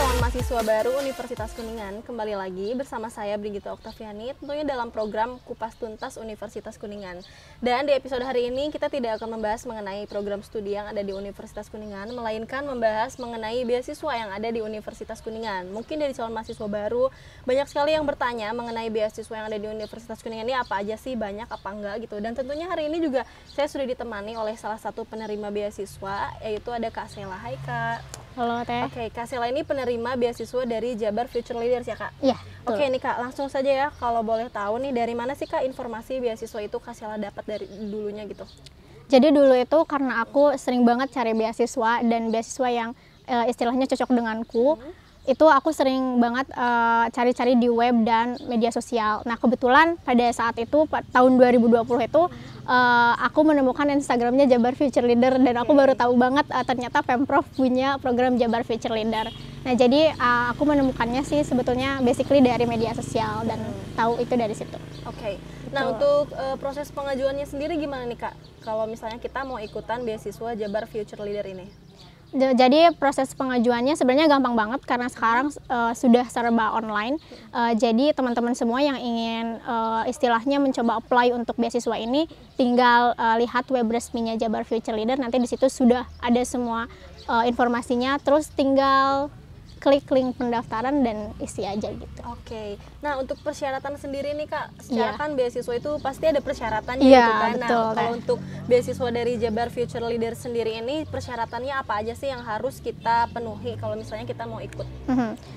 calon mahasiswa baru Universitas Kuningan, kembali lagi bersama saya Brigita Oktaviani, tentunya dalam program Kupas Tuntas Universitas Kuningan. Dan di episode hari ini kita tidak akan membahas mengenai program studi yang ada di Universitas Kuningan, melainkan membahas mengenai beasiswa yang ada di Universitas Kuningan. Mungkin dari calon mahasiswa baru, banyak sekali yang bertanya mengenai beasiswa yang ada di Universitas Kuningan ini apa aja sih, banyak apa enggak gitu. Dan tentunya hari ini juga saya sudah ditemani oleh salah satu penerima beasiswa, yaitu ada Kak Sela. Hai Kak. Halo Teh. Oke, Kak Sela ini penerima beasiswa dari Jabar Future Leaders ya Kak? Iya. Oke nih Kak, langsung saja ya, kalau boleh tahu nih dari mana sih Kak informasi beasiswa itu Kak Sela dapat dari dulunya gitu? Jadi dulu itu karena aku sering banget cari beasiswa dan beasiswa yang istilahnya cocok denganku. Itu aku sering banget cari-cari di web dan media sosial. Nah kebetulan pada saat itu tahun 2020 itu aku menemukan Instagramnya Jabar Future Leader dan aku baru tahu banget ternyata Pemprov punya program Jabar Future Leader. Nah jadi aku menemukannya sih sebetulnya basically dari media sosial dan tahu itu dari situ. Oke. Nah untuk proses pengajuannya sendiri gimana nih Kak? Kalau misalnya kita mau ikutan beasiswa Jabar Future Leader ini? Jadi proses pengajuannya sebenarnya gampang banget karena sekarang sudah serba online. Jadi teman-teman semua yang ingin istilahnya mencoba apply untuk beasiswa ini tinggal lihat web resminya Jabar Future Leader, nanti di situ sudah ada semua informasinya, terus tinggal klik link pendaftaran dan isi aja gitu. Oke. Nah untuk persyaratan sendiri nih Kak, secara kan beasiswa itu pasti ada persyaratannya Iya, gitu kan. betul, Nah kalau untuk beasiswa dari Jabar Future Leader sendiri ini persyaratannya apa aja sih yang harus kita penuhi kalau misalnya kita mau ikut?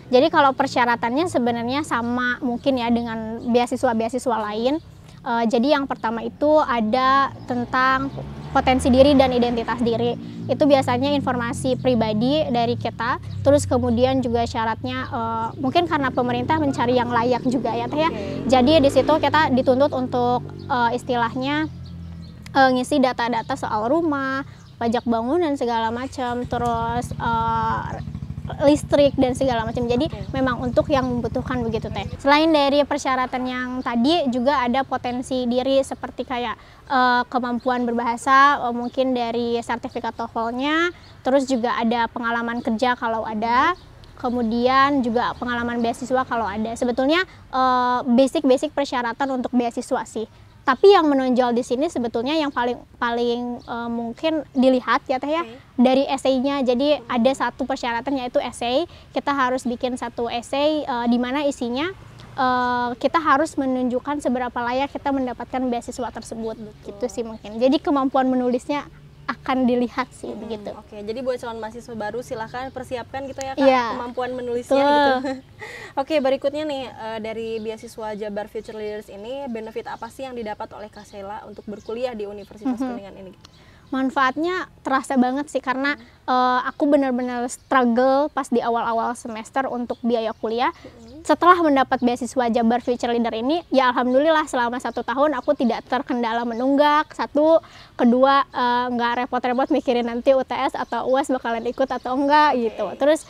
Jadi kalau persyaratannya sebenarnya sama mungkin ya dengan beasiswa-beasiswa lain. Jadi yang pertama itu ada tentang potensi diri dan identitas diri. Itu biasanya informasi pribadi dari kita. Terus kemudian juga syaratnya mungkin karena pemerintah mencari yang layak juga ya Teh ya. Jadi di situ kita dituntut untuk istilahnya ngisi data-data soal rumah, pajak bangunan segala macam, terus listrik dan segala macam. Jadi memang untuk yang membutuhkan begitu Teh. Selain dari persyaratan yang tadi juga ada potensi diri seperti kayak kemampuan berbahasa, mungkin dari sertifikat TOEFL-nya, terus juga ada pengalaman kerja kalau ada, kemudian juga pengalaman beasiswa kalau ada. Sebetulnya basic persyaratan untuk beasiswa sih. Tapi yang menonjol di sini sebetulnya yang paling mungkin dilihat ya Teh ya, dari esainya. Jadi ada satu persyaratan yaitu esai. Kita harus bikin satu esai di mana isinya kita harus menunjukkan seberapa layak kita mendapatkan beasiswa tersebut. Gitu sih mungkin. Jadi kemampuan menulisnya akan dilihat sih begitu. Oke, jadi buat calon mahasiswa baru silahkan persiapkan gitu ya Kak, kemampuan menulisnya gitu. Oke, berikutnya nih dari beasiswa Jabar Future Leaders ini benefit apa sih yang didapat oleh Kak Sela untuk berkuliah di Universitas Kuningan ini? Manfaatnya terasa banget sih karena aku benar-benar struggle pas di awal-awal semester untuk biaya kuliah. Setelah mendapat beasiswa Jabar Future Leader ini, ya alhamdulillah selama 1 tahun aku tidak terkendala menunggak. Satu, kedua nggak repot-repot mikirin nanti UTS atau UAS bakalan ikut atau enggak gitu. Terus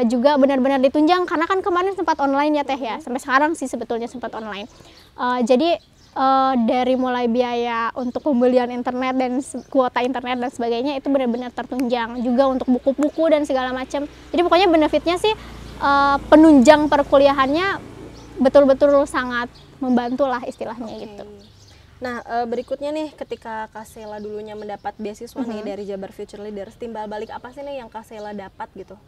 juga benar-benar ditunjang karena kan kemarin sempat online ya Teh ya. Sampai sekarang sih sebetulnya sempat online. Jadi dari mulai biaya untuk pembelian internet dan kuota internet dan sebagainya itu benar-benar tertunjang, juga untuk buku-buku dan segala macam. Jadi pokoknya benefitnya sih penunjang perkuliahannya betul-betul sangat membantu lah istilahnya gitu. Nah berikutnya nih, ketika Kak Sela dulunya mendapat beasiswa nih dari Jabar Future Leaders, timbal balik apa sih nih yang Kak Sela dapat gitu?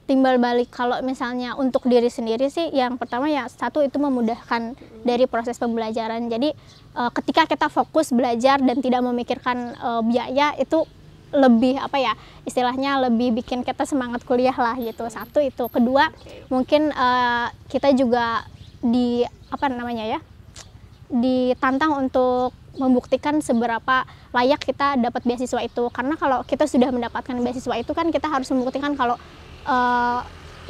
Timbal balik kalau misalnya untuk diri sendiri sih yang pertama ya satu itu memudahkan dari proses pembelajaran. Jadi ketika kita fokus belajar dan tidak memikirkan biaya itu lebih apa ya istilahnya lebih bikin kita semangat kuliah lah gitu. Satu itu. Kedua mungkin kita juga ditantang untuk membuktikan seberapa layak kita dapat beasiswa itu. Karena kalau kita sudah mendapatkan beasiswa itu kan kita harus membuktikan kalau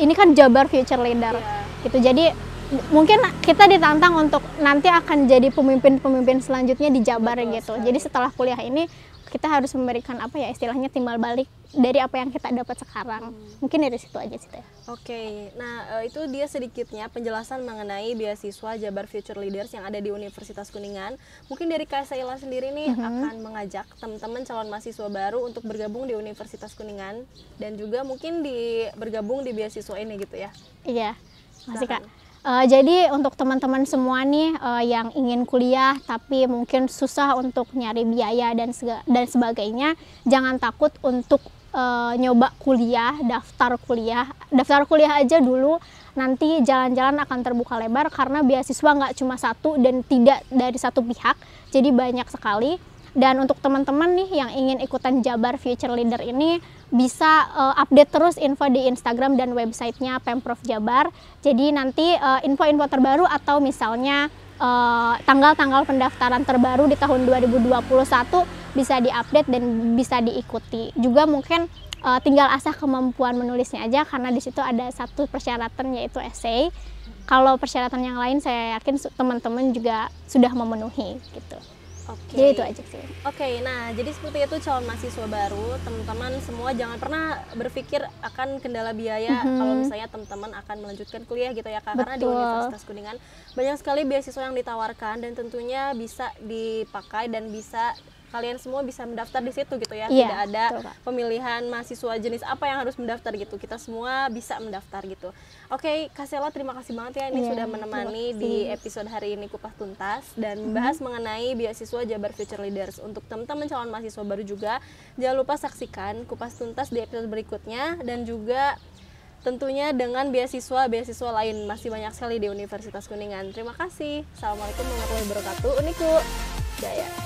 ini kan Jabar Future Leader gitu. Jadi mungkin kita ditantang untuk nanti akan jadi pemimpin selanjutnya di Jabar gitu. Jadi setelah kuliah ini kita harus memberikan apa ya istilahnya timbal balik dari apa yang kita dapat sekarang. Mungkin dari situ aja sih Teh. Oke, nah itu dia sedikitnya penjelasan mengenai beasiswa Jabar Future Leaders yang ada di Universitas Kuningan. Mungkin dari Kak Sheila sendiri nih akan mengajak teman-teman calon mahasiswa baru untuk bergabung di Universitas Kuningan dan juga mungkin bergabung di beasiswa ini gitu ya. Iya, makasih Kak. Jadi untuk teman-teman semua nih yang ingin kuliah tapi mungkin susah untuk nyari biaya dan sebagainya, jangan takut untuk nyoba kuliah, daftar kuliah aja dulu, nanti jalan-jalan akan terbuka lebar karena beasiswa nggak cuma satu dan tidak dari satu pihak, jadi banyak sekali. Dan untuk teman-teman nih yang ingin ikutan Jabar Future Leader ini bisa update terus info di Instagram dan websitenya Pemprov Jabar. Jadi nanti info-info terbaru atau misalnya tanggal-tanggal pendaftaran terbaru di tahun 2021 bisa diupdate dan bisa diikuti. Juga mungkin tinggal asah kemampuan menulisnya aja karena di situ ada satu persyaratan yaitu essay. Kalau persyaratan yang lain saya yakin teman-teman juga sudah memenuhi gitu. Oke. Jadi itu aja sih. Oke, nah jadi seperti itu calon mahasiswa baru, teman-teman semua jangan pernah berpikir akan kendala biaya kalau misalnya teman-teman akan melanjutkan kuliah gitu ya Kak. Karena di Universitas Kuningan banyak sekali beasiswa yang ditawarkan dan tentunya bisa dipakai dan bisa kalian semua bisa mendaftar di situ gitu ya. Iya, tidak ada betul, pemilihan mahasiswa jenis apa yang harus mendaftar gitu. Kita semua bisa mendaftar gitu. Oke, Kak Sheila terima kasih banget ya ini Iya, sudah menemani di episode hari ini Kupas Tuntas dan membahas mengenai beasiswa Jabar Future Leaders. Untuk teman-teman calon mahasiswa baru juga jangan lupa saksikan Kupas Tuntas di episode berikutnya dan juga tentunya dengan beasiswa lain masih banyak sekali di Universitas Kuningan. Terima kasih. Assalamualaikum warahmatullahi wabarakatuh. Uniku Jaya.